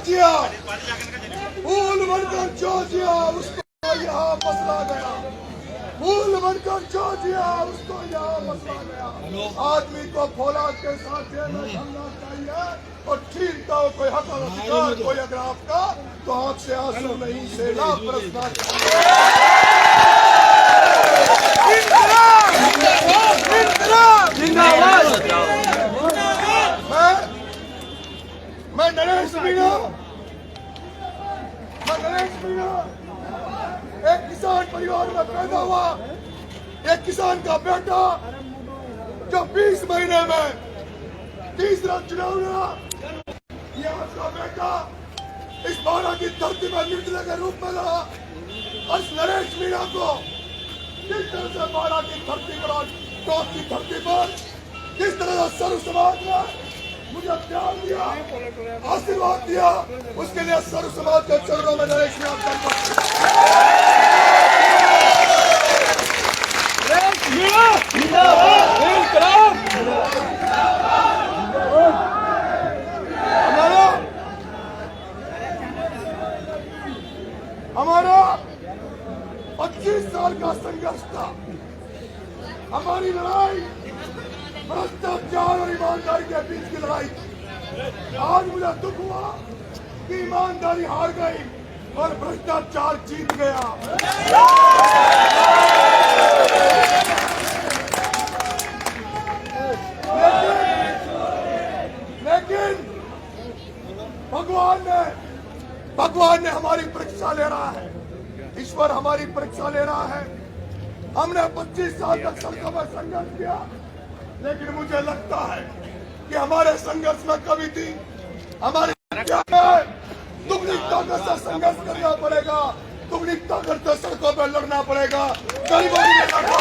Georgia, फूल बनकर Georgia उसको यहाँ मसला गया, फूल बनकर जॉर्जिया उसको यहाँ मसला गया। आदमी को फौलाद के साथ जेल में ढलना चाहिए और छीनता हो कोई हक और अधिकार कोई अगर आपका तो आंख से आंसू नहीं सेना बरसना चाहिए। मैं नरेश मीणा एक किसान परिवार में पैदा हुआ, एक किसान का बेटा जो 20 महीने में तीसरा चुनाव लड़ा, ये आपका बेटा इस बारह की धरती में निर्दलीय के रूप में लड़ा। और नरेश मीणा को किस तरह से बारह की धरती पर, टॉप की धरती पर किस तरह से सर्व समाज ने मुझे प्यार दिया, आशीर्वाद दिया, उसके लिए सर्व समाज के चरणों में नरेश मीणा हमारा 25 साल का संघर्ष था, हमारी लड़ाई भ्रष्टाचार और ईमानदारी के बीच की लड़ाई थी। आज मुझे दुख हुआ कि ईमानदारी हार गई और भ्रष्टाचार जीत गया। लेकिन भगवान ने हमारी परीक्षा ले रहा है, ईश्वर हमारी परीक्षा ले रहा है। हमने 25 साल तक सड़कों पर संघर्ष किया, लेकिन मुझे लगता है कि हमारे संघर्ष में कमी थी। हमारे दुगनी ताकत से संघर्ष करना पड़ेगा, दुगनी ताकत से सड़कों पर लड़ना पड़ेगा, गरीबों के लिए लड़ना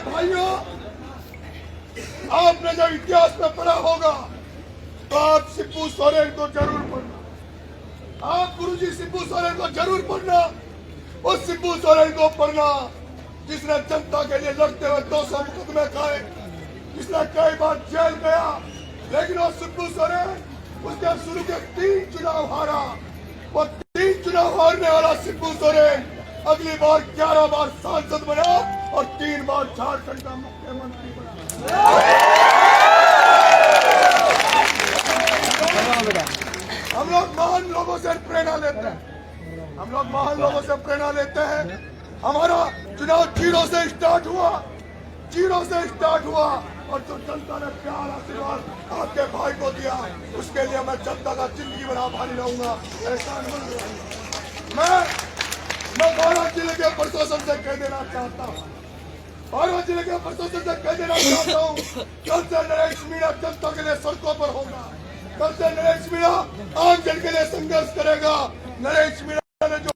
भाइयों, आपने जब इतिहास में पढ़ा होगा तो आप शिबू सोरेन को जरूर पढ़ना, आप गुरुजी शिबू सोरेन को जरूर पढ़ना। उस शिबू सोरेन को पढ़ना जिसने जनता के लिए लड़ते हुए 200 मुकदमे खाए, जिसने कई बार जेल गया, लेकिन वो शिबू सोरेन उसके शुरू के 3 चुनाव हारा। वो 3 चुनाव हारने वाला शिबू सोरेन अगली बार 11 बार सांसद बना और 3 बार झारखंड का मुख्यमंत्री बना। हम लोग महान लोगों से प्रेरणा लेते हैं, हम लोग महान लोगों से प्रेरणा लेते हैं। हमारा चुनाव जीरो से स्टार्ट हुआ और जो जनता ने प्यार आशीर्वाद आपके भाई को दिया, उसके लिए मैं जनता का जिंदगी भर आभारी रहूंगा। मैं बारां जिले के प्रशासन से कह देना चाहता हूँ, बारां जिले के प्रशासन से कह देना चाहता हूँ, कल से नरेश मीणा जनता के लिए सड़कों पर होगा, कल से नरेश मीणा आम जन के लिए संघर्ष करेगा। नरेश मीणा ने जो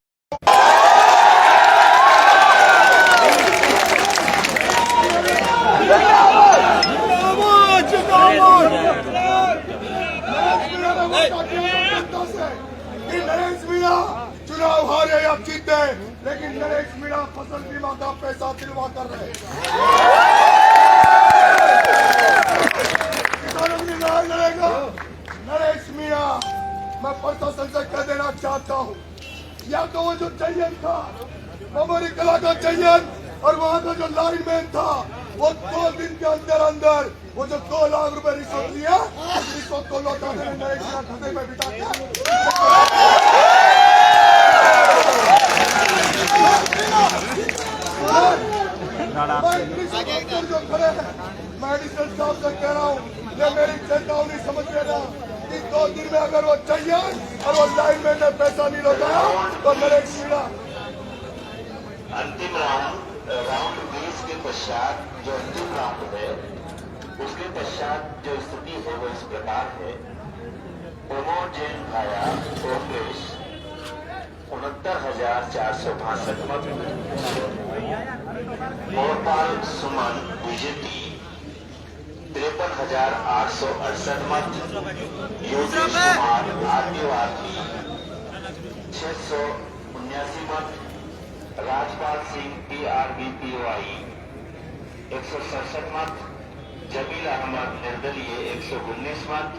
नरेश मीणा चुनाव हारे या जीते, लेकिन नरेश मीणा फसल बीमा का पैसा दिलवा कर रहे, किसानों की लड़ाई लड़ेगा नरेश मीणा। मैं प्रशासन से कह देना चाहता हूँ, या तो वो जो चयन था हमारी कला का चयन और वहाँ का जो लाइनमैन था, वो 2 दिन के अंदर वो जो 2 लाख रुपए रिश्वत लिया, रिश्वत को लौटा देने नरेश मीणा खतरे में बिता के जो खड़े हैं, मैं एडिशनल साहब से कह रहा हूँ, ये मेरी चेतावनी नहीं समझ लेना कि 2 दिन में अगर वो चाहिए और वो लाइनमैन ने पैसा नहीं लौटाया तो नरेश मीणा। अंतिम राउंड 20 के पश्चात जो अंतिम राउंड है, उसके पश्चात जो स्थिति है वो इस प्रकार है। प्रमोद जैन भाया कांग्रेस 69,462 मत, गोपाल सुमन बीजेपी 53,868 मत, योगेश कुमार आदिवासी 679 मत, राजपाल सिंह PRBPOI 167 मत, जमील अहमद निर्दलीय 119 मत,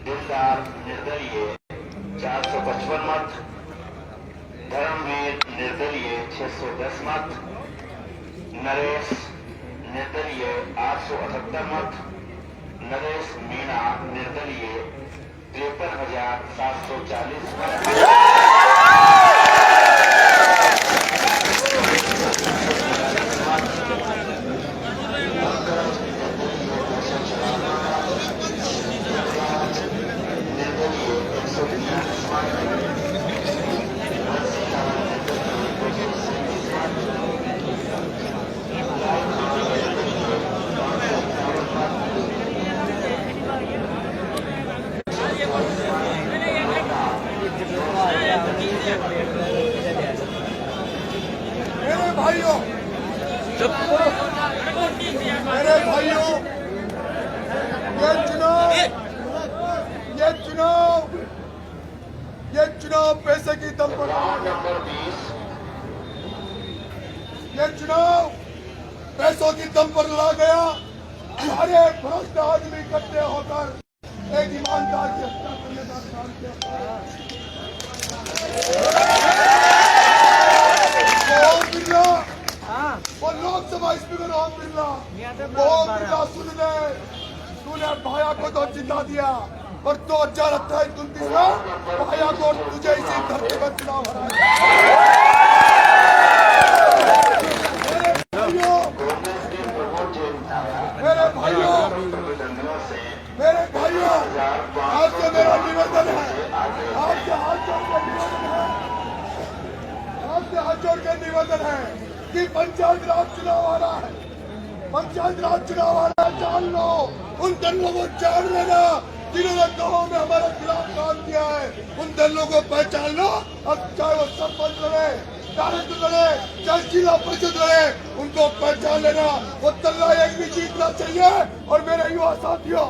दिलदार निर्दलीय 455 मत, धर्मवीर निर्दलीय 610 मत, नरेश निर्दलीय 878 मत, नरेश मीणा निर्दलीय 53,740 मत। मेरे भाइयों, ये चुनाव पैसे की दम पर, नंबर 20 ये चुनाव पैसों की दम पर लड़ा गया। सारे भ्रष्ट आदमी इकट्ठे होकर एक ईमानदार की हत्या करने का काम किया। ओम बिरला, वो लोकसभा स्पीकर ओम बिरला सुन ले, तूने भाया को तो जिता दिया और 2028-29 में भाया को तुझे इसी धरती पर चुनाव हराया। मेरे भाइयों, आपसे मेरा निवेदन है, आपसे हाथ जोड़ के निवेदन है कि पंचायत राज चुनाव आ रहा है, पंचायत राज चुनाव आ रहा है, जान लो, उन दलों को जान लेना जिन्होंने गाँव में हमारे खिलाफ काम किया है। उन दलों को पहचान लो, अब चाहे वो सरपंच लड़े, डायरेक्टर लड़े, चाहे जिला परिषद लड़े, उनको पहचान लेना। वो तल्ला एक भी जीतना चाहिए। और मेरे युवा साथियों,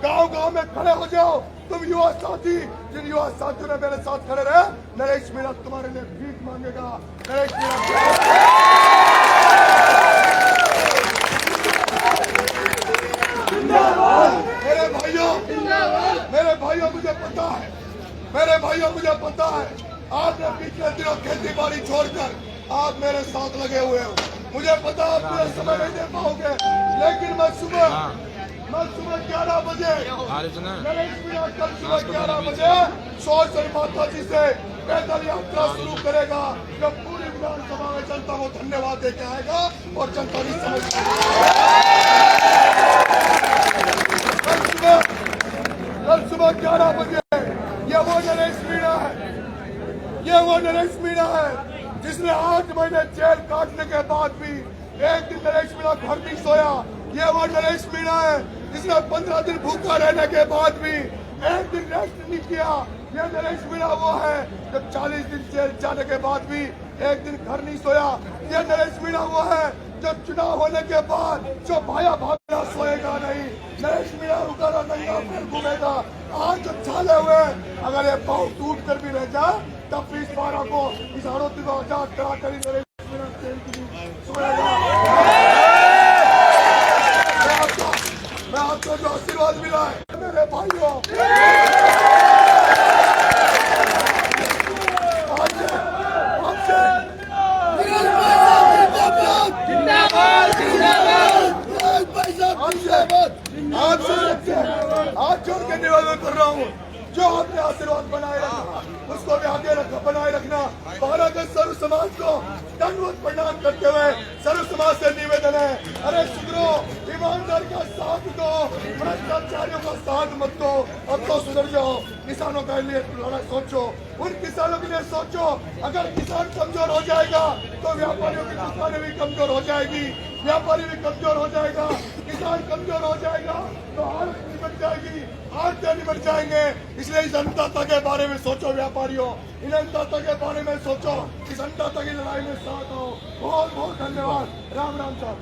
गांव-गांव में खड़े हो जाओ, तुम युवा साथी, जिन युवा साथियों ने मेरे साथ खड़े रहे, नरेश मीणा तुम्हारे लिए भीख मांगेगा। नरेश मीणा मुझे पता है, आपने पिछले दिनों खेती बाड़ी छोड़कर आप मेरे साथ लगे हुए हो। मुझे पता आप मुझे समय नहीं दे पाओगे, लेकिन मैं सुबह 11 बजे, नरेश मीणा कल सुबह 11 बजे सोशल माता जी से पैदल यात्रा शुरू करेगा, जो पूरी विधानसभा में जनता को धन्यवाद देके आएगा और जनता भी समझ कल सुबह 11 बजे ये वो नरेश मीणा है, ये वो नरेश मीणा है जिसने 8 महीने जेल काटने के बाद भी एक दिन नरेश मीणा घर नहीं सोया। ये वो नरेश मीणा है जिसने 15 दिन भूखा रहने के बाद भी एक दिन रेस्ट नहीं किया। ये नरेश मीणा वो है जब 40 दिन जेल जाने के बाद भी एक दिन घर नहीं सोया। ये नरेश मीणा वो है जब चुनाव होने के बाद जो भाया भागना सोएगा नहीं। नरेश मीणा रुका नंगा फिर घूमेगा। आज जो छाले हुए, अगर ये पाँव टूट कर भी रह जाए तब इस 12 को इस आरोपी को आजाद करा कर नरेश मीणा जेल की सोएगा। मैं आपको जो आशीर्वाद मिला है मेरे भाइयों, हाथ जोड़ के निवेदन कर रहा हूँ, जो आपने आशीर्वाद बनाए रखा उसको भी आगे बनाए रखना। भारत के सर्व समाज को दंडवत प्रणाम करते हुए सर्व समाज से निवेदन है, अरे सुधरो, ईमानदार का साथ दो, भ्रष्टाचारियों का साथ मत दो। अब तो सुधर जाओ, किसानों के लिए लड़ाई सोचो, उन किसानों के लिए सोचो। अगर किसान कमजोर हो जाएगा तो व्यापारियों की दुकानें भी कमजोर हो जाएगी, व्यापारी भी कमजोर हो जाएगा, किसान कमजोर हो जाएगा तो हालत निमट जाएगी, आरते निमट जाएंगे। इसलिए इस अन्नदाता के बारे में सोचो व्यापारियों, इन अन्नदाता के बारे में सोचो, इस अन्नदाता की लड़ाई में साथ हो। बहुत बहुत धन्यवाद। राम राम साहब।